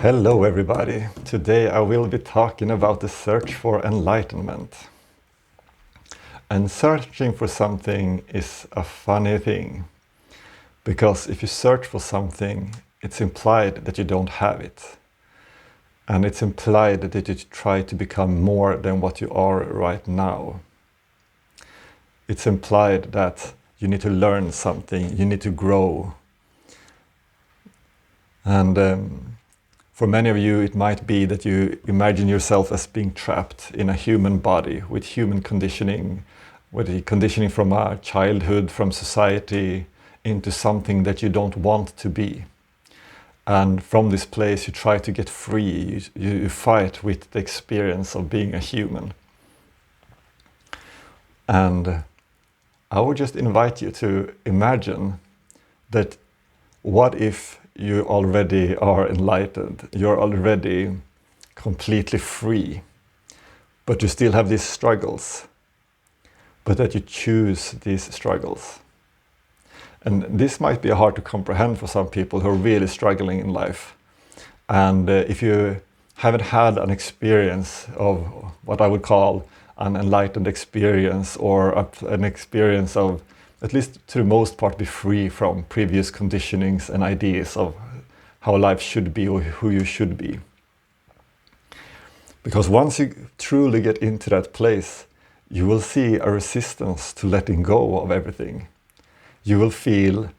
Hello everybody. Today I will be talking about the search for enlightenment. And searching for something is a funny thing, because if you search for something, it's implied that you don't have it. And it's implied that you try to become more than what you are right now. It's implied that you need to learn something, you need to grow. And for many of you, it might be that you imagine yourself as being trapped in a human body with human conditioning, with the conditioning from our childhood, from society, into something that you don't want to be. And from this place, you try to get free. You fight with the experience of being a human. And I would just invite you to imagine that what if you already are enlightened, you're already completely free, but you still have these struggles, but that you choose these struggles. And this might be hard to comprehend for some people who are really struggling in life. And if you haven't had an experience of what I would call an enlightened experience, or an experience of, at least to the most part, be free from previous conditionings and ideas of how life should be or who you should be. Because once you truly get into that place, you will see a resistance to letting go of everything. You will feel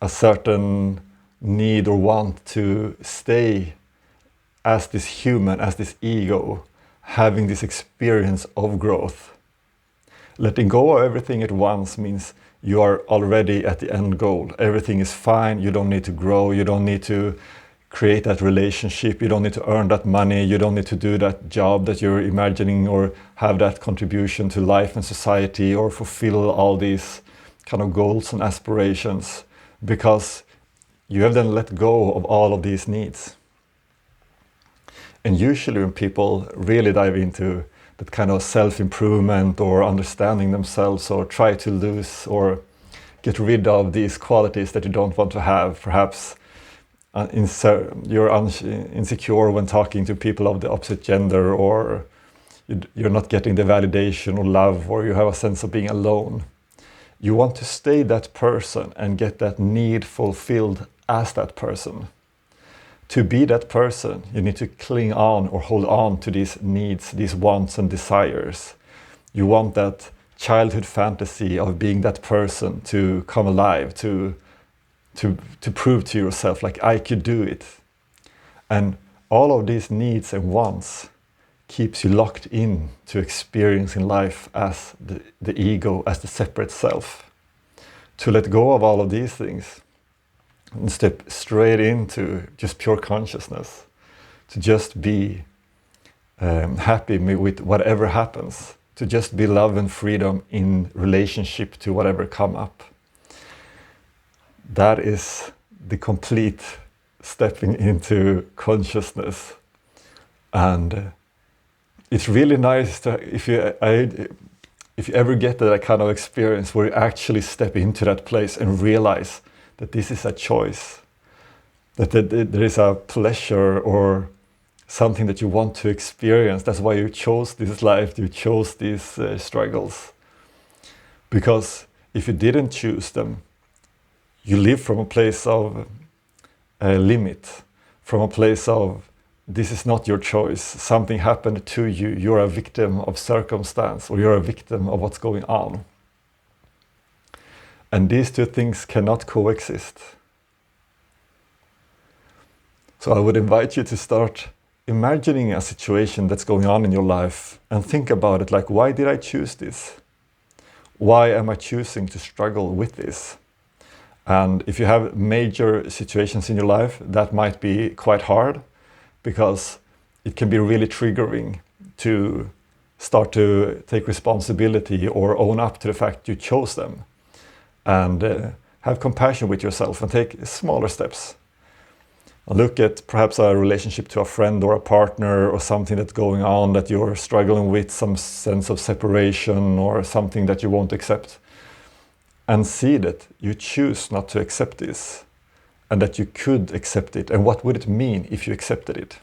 a certain need or want to stay as this human, as this ego, having this experience of growth. Letting go of everything at once means you are already at the end goal. Everything is fine, you don't need to grow, you don't need to create that relationship, you don't need to earn that money, you don't need to do that job that you're imagining, or have that contribution to life and society, or fulfill all these kind of goals and aspirations, because you have then let go of all of these needs. And usually when people really dive into that kind of self-improvement or understanding themselves, or try to lose or get rid of these qualities that you don't want to have, perhaps you're insecure when talking to people of the opposite gender, or you're not getting the validation or love, or you have a sense of being alone. You want to stay that person and get that need fulfilled as that person. To be that person, you need to cling on or hold on to these needs, these wants and desires. You want that childhood fantasy of being that person to come alive, to prove to yourself, like, I could do it. And all of these needs and wants keeps you locked in to experiencing life as the ego, as the separate self. To let go of all of these things and step straight into just pure consciousness, to just be happy with whatever happens, to just be love and freedom in relationship to whatever come up. That is the complete stepping into consciousness. And it's really nice to, if you ever get that kind of experience where you actually step into that place and realize that this is a choice, that there is a pleasure or something that you want to experience. That's why you chose this life, you chose these struggles. Because if you didn't choose them, you live from a place of limit, from a place of, this is not your choice, something happened to you, you're a victim of circumstance, or you're a victim of what's going on. And these two things cannot coexist. So I would invite you to start imagining a situation that's going on in your life and think about it like, why did I choose this? Why am I choosing to struggle with this? And if you have major situations in your life, that might be quite hard, because it can be really triggering to start to take responsibility or own up to the fact you chose them. And have compassion with yourself and take smaller steps. Look at perhaps a relationship to a friend or a partner, or something that's going on that you're struggling with, some sense of separation or something that you won't accept. And see that you choose not to accept this. and that you could accept it, and what would it mean if you accepted it?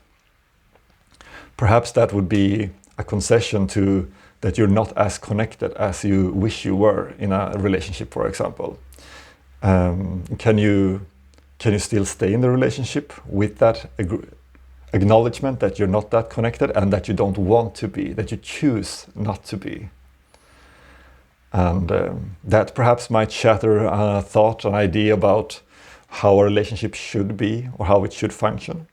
Perhaps that would be a concession to that you're not as connected as you wish you were in a relationship, for example. Can you still stay in the relationship with that acknowledgement that you're not that connected and that you don't want to be, that you choose not to be? And that perhaps might shatter a thought, an idea about how a relationship should be or how it should function.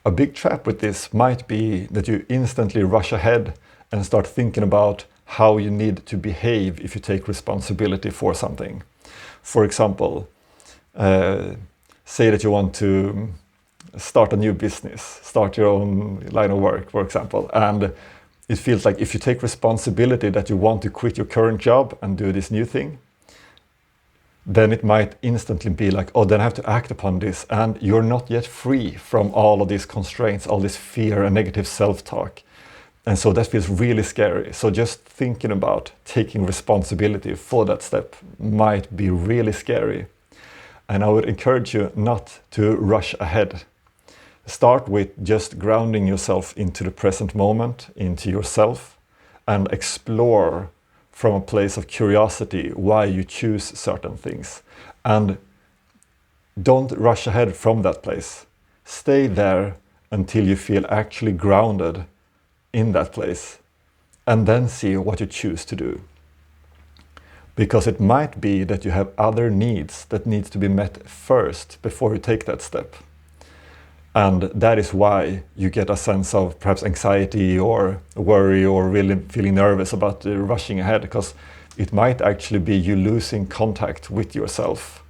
A big trap with this might be that you instantly rush ahead and start thinking about how you need to behave if you take responsibility for something. For example, say that you want to start a new business, start your own line of work, for example, and it feels like if you take responsibility that you want to quit your current job and do this new thing, then it might instantly be like, oh, then I have to act upon this, and you're not yet free from all of these constraints, all this fear and negative self-talk. And so that feels really scary. So just thinking about taking responsibility for that step might be really scary. And I would encourage you not to rush ahead. Start with just grounding yourself into the present moment, into yourself, and explore from a place of curiosity why you choose certain things. And don't rush ahead from that place. Stay there until you feel actually grounded in that place, and then see what you choose to do. Because it might be that you have other needs that needs to be met first before you take that step. And that is why you get a sense of perhaps anxiety or worry or really feeling nervous about rushing ahead, because it might actually be you losing contact with yourself.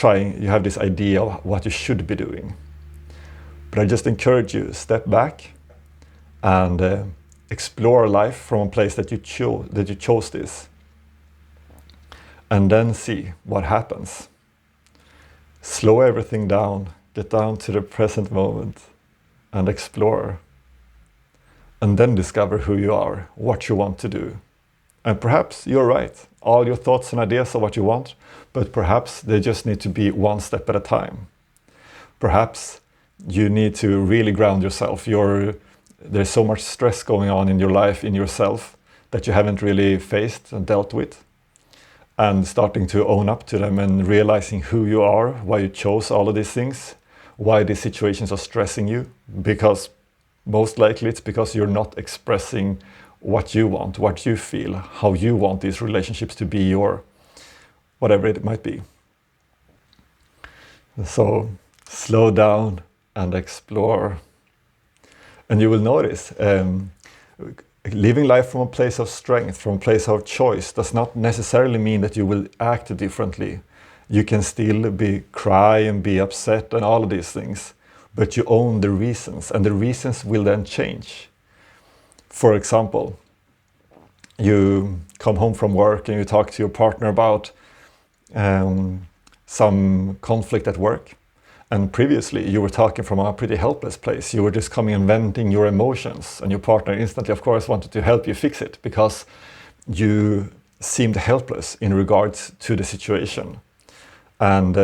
You have this idea of what you should be doing. But I just encourage you, step back and explore life from a place that you chose this. And then see what happens. Slow everything down. Get down to the present moment and explore. And then discover who you are, what you want to do. And perhaps you're right. All your thoughts and ideas are what you want, but perhaps they just need to be one step at a time. Perhaps you need to really ground yourself. There's so much stress going on in your life, in yourself, that you haven't really faced and dealt with. And starting to own up to them and realizing who you are, why you chose all of these things, why these situations are stressing you, because most likely it's because you're not expressing what you want, what you feel, how you want these relationships to be, or whatever it might be. So slow down and explore. And you will notice living life from a place of strength, from a place of choice, does not necessarily mean that you will act differently. You can still cry and be upset and all of these things, but you own the reasons, and the reasons will then change. For example, you come home from work and you talk to your partner about some conflict at work, and previously you were talking from a pretty helpless place. You were just coming and venting your emotions, and your partner instantly, of course, wanted to help you fix it because you seemed helpless in regards to the situation. And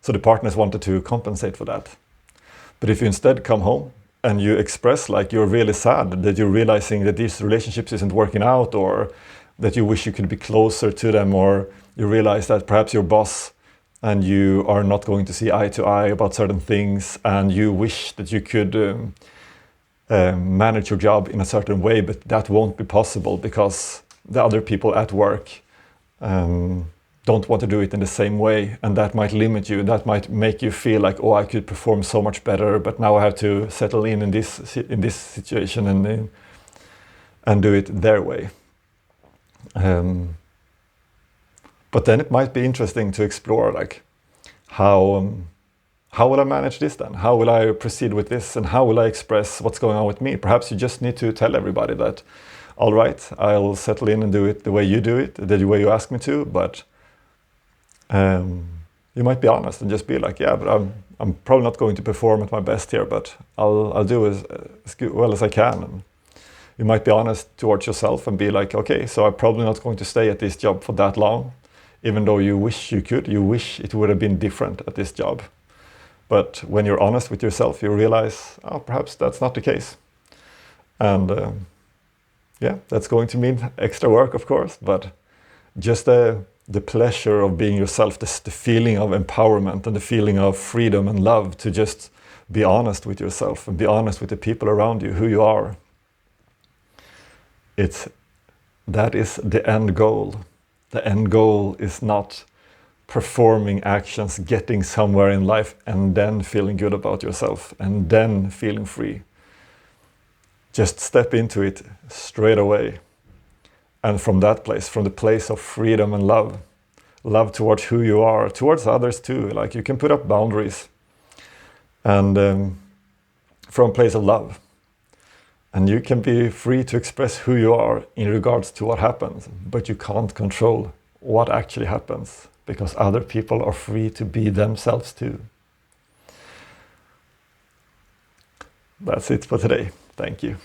so the partners wanted to compensate for that. But if you instead come home and you express like you're really sad, that you're realizing that these relationships isn't working out, or that you wish you could be closer to them, or you realize that perhaps your boss and you are not going to see eye to eye about certain things, and you wish that you could manage your job in a certain way, but that won't be possible because the other people at work don't want to do it in the same way, and that might limit you. That might make you feel like, oh, I could perform so much better, but now I have to settle in this situation and do it their way. But then it might be interesting to explore, like, how will I manage this then? How will I proceed with this, and how will I express what's going on with me? Perhaps you just need to tell everybody that, all right, I'll settle in and do it the way you do it, the way you ask me to, but you might be honest and just be like, yeah, but I'm probably not going to perform at my best here, but I'll do as well as I can. And you might be honest towards yourself and be like, okay, so I'm probably not going to stay at this job for that long. even though you wish you could, you wish it would have been different at this job. But when you're honest with yourself, you realize, oh, perhaps that's not the case. And yeah, that's going to mean extra work, of course, but just the pleasure of being yourself, the feeling of empowerment and the feeling of freedom and love to just be honest with yourself and be honest with the people around you, who you are. That is the end goal. The end goal is not performing actions, getting somewhere in life, and then feeling good about yourself, and then feeling free. Just step into it straight away. And from that place, from the place of freedom and love towards who you are, towards others too. Like, you can put up boundaries, and from a place of love. And you can be free to express who you are in regards to what happens, but you can't control what actually happens, because other people are free to be themselves too. That's it for today. Thank you.